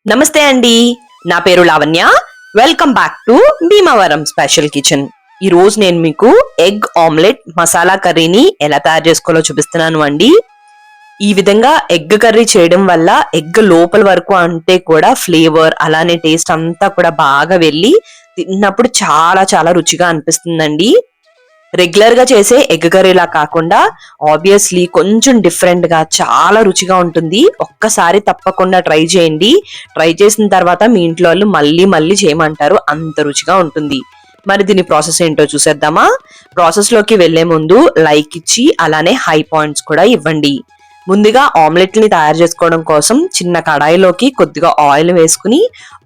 నమస్తే అండి. నా పేరు Lavanya. Welcome back to Bhimavaram special kitchen. ఈ రోజు నేను మీకు ఎగ్ ఆమ్లెట్ మసాలా కర్రీని ఎలా తయారు చేసుకోవాలో చూపిస్తున్నాను అండి. ఈ విధంగా ఎగ్ కర్రీ చేయడం వల్ల ఎగ్ లోపల వరకు అంటే కూడా ఫ్లేవర్ అలానే టేస్ట్ అంతా కూడా బాగా వెళ్ళి తిన్నప్పుడు చాలా చాలా రుచిగా అనిపిస్తుందండి. రెగ్యులర్ గా చేసే ఎగ్ కర్రీలా కాకుండా ఆబ్వియస్లీ కొంచెం డిఫరెంట్ గా చాలా రుచిగా ఉంటుంది. ఒక్కసారి తప్పకుండా ట్రై చేయండి. ట్రై చేసిన తర్వాత మీ ఇంట్లో వాళ్ళు మళ్ళీ మళ్ళీ చేయమంటారు, అంత రుచిగా ఉంటుంది. మరి దీని ప్రాసెస్ ఏంటో చూసేద్దామా. ప్రాసెస్ లోకి వెళ్లే ముందు లైక్ ఇచ్చి అలానే హై పాయింట్స్ కూడా ఇవ్వండి. ముందుగా ఆమ్లెట్ ని తయారు చేసుకోవడం కోసం చిన్న కడాయిలోకి కొద్దిగా ఆయిల్ వేసుకుని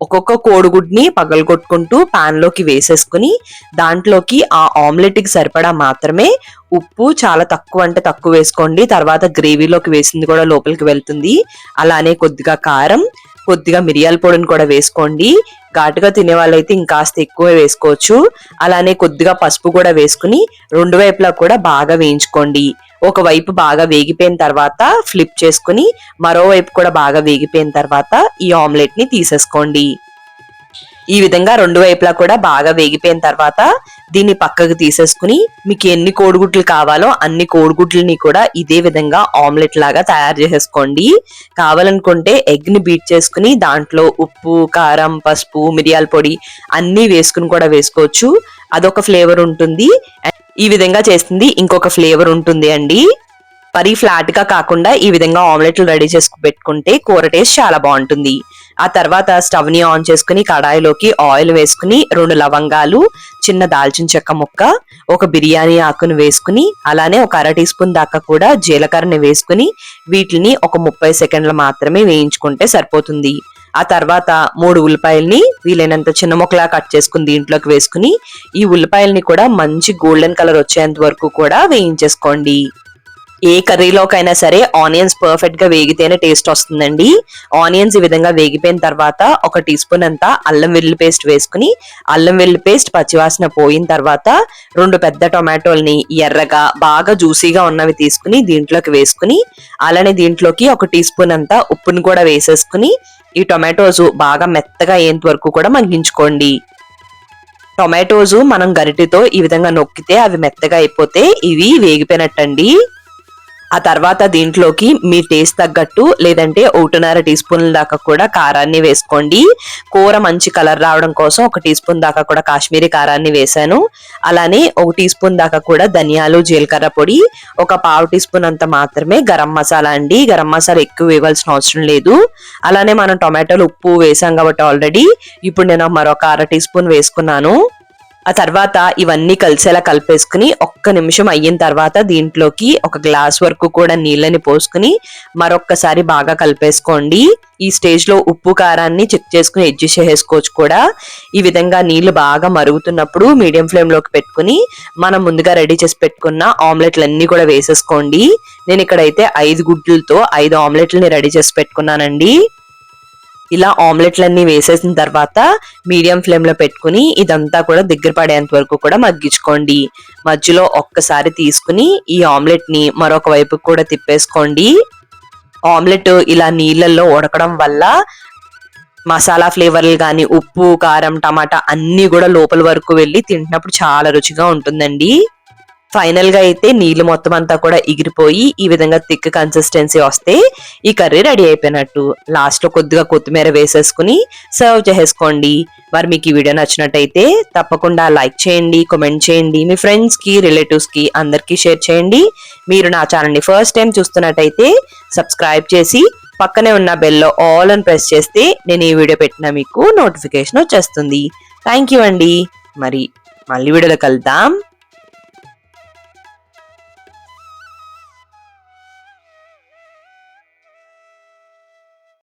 ఒక్కొక్క కోడిగుడ్ని పగలగొట్టుకుంటూ పాన్ లోకి వేసేసుకుని దాంట్లోకి ఆ ఆమ్లెట్ కి సరిపడా మాత్రమే ఉప్పు, చాలా తక్కువ అంటే తక్కువ వేసుకోండి, తర్వాత గ్రేవీలోకి వేసింది కూడా లోపలికి వెళ్తుంది. అలానే కొద్దిగా కారం, కొద్దిగా మిరియాల పొడిని కూడా వేసుకోండి. ఘాటుగా తినే వాళ్ళైతే ఇంకాస్త ఎక్కువ వేసుకోవచ్చు. అలానే కొద్దిగా పసుపు కూడా వేసుకుని రెండు వైపులా కూడా బాగా వేయించుకోండి. ఒక వైపు బాగా వేగిపోయిన తర్వాత ఫ్లిప్ చేసుకుని మరోవైపు కూడా బాగా వేగిపోయిన తర్వాత ఈ ఆమ్లెట్ ని తీసేసుకోండి. ఈ విధంగా రెండు వైపులా కూడా బాగా వేగిపోయిన తర్వాత దీన్ని పక్కకు తీసేసుకుని మీకు ఎన్ని కోడిగుడ్లు కావాలో అన్ని కోడిగుడ్లని కూడా ఇదే విధంగా ఆమ్లెట్ లాగా తయారు చేసేసుకోండి. కావాలనుకుంటే ఎగ్ ని బీట్ చేసుకుని దాంట్లో ఉప్పు, కారం, పసుపు, మిరియాల పొడి అన్ని వేసుకుని కూడా వేసుకోవచ్చు. అదొక ఫ్లేవర్ ఉంటుంది. ఈ విధంగా చేస్తుంది ఇంకొక ఫ్లేవర్ ఉంటుంది అండి. మరీ ఫ్లాట్ గా కాకుండా ఈ విధంగా ఆమ్లెట్లు రెడీ చేసుకు పెట్టుకుంటే కూర టేస్ట్ చాలా బాగుంటుంది. ఆ తర్వాత స్టవ్ ని ఆన్ చేసుకుని కడాయిలోకి ఆయిల్ వేసుకుని 2 లవంగాలు, చిన్న దాల్చిన చెక్క ముక్క, ఒక బిర్యానీ ఆకును వేసుకుని అలానే ఒక 1/2 టీ స్పూన్ దాకా కూడా జీలకర్రని వేసుకుని వీటిని ఒక 30 సెకండ్లు మాత్రమే వేయించుకుంటే సరిపోతుంది. ఆ తర్వాత 3 ఉల్లిపాయల్ని వీలైనంత చిన్న ముక్కలా కట్ చేసుకుని దీంట్లోకి వేసుకుని ఈ ఉల్లిపాయల్ని కూడా మంచి గోల్డెన్ కలర్ వచ్చేంత వరకు కూడా వేయించేసుకోండి. ఏ కర్రీలోకైనా సరే ఆనియన్స్ పర్ఫెక్ట్ గా వేగితేనే టేస్ట్ వస్తుందండి. ఆనియన్స్ ఈ విధంగా వేగిపోయిన తర్వాత 1 టీ స్పూన్ అంతా అల్లం వెల్లుల్లి పేస్ట్ వేసుకుని అల్లం వెల్లుల్లి పేస్ట్ పచ్చివాసన పోయిన తర్వాత 2 పెద్ద టొమాటోల్ని ఎర్రగా బాగా జ్యూసీగా ఉన్నవి తీసుకుని దీంట్లోకి వేసుకుని అలానే దీంట్లోకి 1 టీ స్పూన్ అంతా ఉప్పుని కూడా వేసేసుకుని ఈ టొమాటోస్ బాగా మెత్తగా అయ్యేంత వరకు కూడా మగ్గించుకోండి. టొమాటోస్ మనం గరిటెతో ఈ విధంగా నొక్కితే అవి మెత్తగా అయిపోతే ఇవి వేగిపోయినట్టండి. ఆ తర్వాత దీంట్లోకి మీ టేస్ట్ తగ్గట్టు లేదంటే 1.5 టీ స్పూన్ల దాకా కూడా కారాన్ని వేసుకోండి. కూర మంచి కలర్ రావడం కోసం 1 టీ స్పూన్ దాకా కూడా కాశ్మీరీ కారాన్ని వేసాను. అలానే 1 టీ స్పూన్ దాకా కూడా ధనియాలు, జీలకర్ర పొడి, ఒక 1/2 టీ స్పూన్ అంత మాత్రమే గరం మసాలా అండి. గరం మసాలా ఎక్కువ వేయవలసిన అవసరం లేదు. అలానే మనం టొమాటోలు ఉప్పు వేసాం కాబట్టి ఆల్రెడీ ఇప్పుడు నేను మరొక 1/2 టీ స్పూన్ వేసుకున్నాను. ఆ తర్వాత ఇవన్నీ కలిసేలా కలిపేసుకుని 1 నిమిషం అయిన తర్వాత దీంట్లోకి 1 గ్లాస్ వరకు కూడా నీళ్ళని పోసుకుని మరొక్కసారి బాగా కలిపేసుకోండి. ఈ స్టేజ్ లో ఉప్పు కారాన్ని చెక్ చేసుకుని అడ్జస్ట్ చేసుకోవచ్చు కూడా. ఈ విధంగా నీళ్లు బాగా మరుగుతున్నప్పుడు మీడియం ఫ్లేమ్ లోకి పెట్టుకుని మనం ముందుగా రెడీ చేసి పెట్టుకున్న ఆమ్లెట్లన్నీ కూడా వేసేసుకోండి. నేను ఇక్కడైతే 5 గుడ్లతో 5 ఆమ్లెట్లని రెడీ చేసి పెట్టుకున్నానండి. ఇలా ఆమ్లెట్లన్నీ వేసేసిన తర్వాత మీడియం ఫ్లేమ్ లో పెట్టుకుని ఇదంతా కూడా దగ్గర పడేంత వరకు కూడా మగ్గించుకోండి. మధ్యలో ఒక్కసారి తీసుకుని ఈ ఆమ్లెట్ ని మరొక వైపు కూడా తిప్పేసుకోండి. ఆమ్లెట్ ఇలా నీళ్ళల్లో ఉడకడం వల్ల మసాలా ఫ్లేవర్లు కానీ ఉప్పు, కారం, టమాటా అన్ని కూడా లోపల వరకు వెళ్ళి తింటున్నప్పుడు చాలా రుచిగా ఉంటుందండి. ఫైనల్ గా అయితే నీళ్లు మొత్తం అంతా కూడా ఎగిరిపోయి ఈ విధంగా థిక్ కన్సిస్టెన్సీ వస్తే ఈ కర్రీ రెడీ అయిపోయినట్టు. లాస్ట్ లో కొద్దిగా కొత్తిమీర వేసేసుకుని సర్వ్ చేసేసుకోండి. మరి మీకు ఈ వీడియో నచ్చినట్టయితే తప్పకుండా లైక్ చేయండి, కామెంట్ చేయండి, మీ ఫ్రెండ్స్ కి, రిలేటివ్స్ కి అందరికీ షేర్ చేయండి. మీరు నా ఛానల్ ని ఫస్ట్ టైం చూస్తున్నట్టయితే సబ్స్క్రైబ్ చేసి పక్కనే ఉన్న బెల్ లో ఆల్ అని ప్రెస్ చేస్తే నేను ఈ వీడియో పెట్టినా మీకు నోటిఫికేషన్ వచ్చేస్తుంది. థ్యాంక్ యూ అండి. మరి మళ్ళీ వీడియోలో కలుద్దాం.